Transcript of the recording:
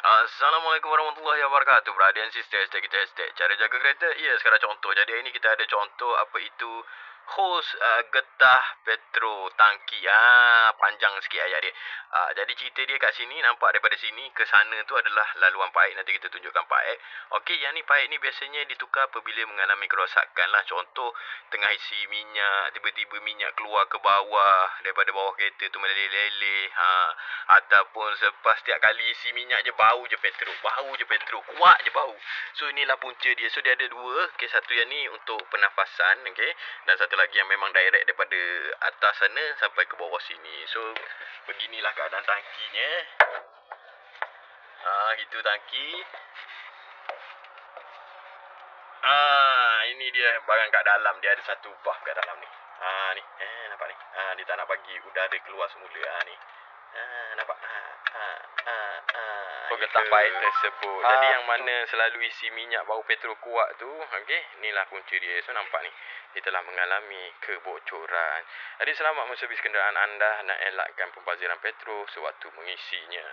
Assalamualaikum warahmatullahi wabarakatuh. Brother and sister, hashtag kita hashtag. Cara jaga kereta, ya sekarang contoh. Jadi hari ini kita ada contoh apa itu hos getah petro tangki. Panjang sikit ayat dia. Jadi cerita dia kat sini, nampak daripada sini ke sana tu adalah laluan paip. Nanti kita tunjukkan paip. Okey, yang ni paip ni biasanya ditukar apabila mengalami kerosakan lah. Contoh, tengah isi minyak, tiba-tiba minyak keluar ke bawah, daripada bawah kereta tu meleleh-leleh. Ataupun selepas setiap kali isi minyak je bau je petrol, kuat je bau. So inilah punca dia. So dia ada dua. Okay, satu yang ni untuk pernafasan, okay, dan satu lagi yang memang direct daripada atas sana sampai ke bawah sini. So beginilah keadaan tangkinya. Gitu tangki. Ini dia barang kat dalam. Dia ada satu buff kat dalam ni. Ni. Nampak ni. Dia tak nak bagi udara keluar semula. Ni. Nampak. Getah paip tersebut. Jadi yang mana selalu isi minyak bau petrol kuat tu, okey, inilah punca dia. So nampak ni, dia telah mengalami kebocoran. Jadi selamat menservis kenderaan anda dan elakkan pembaziran petrol sewaktu mengisinya.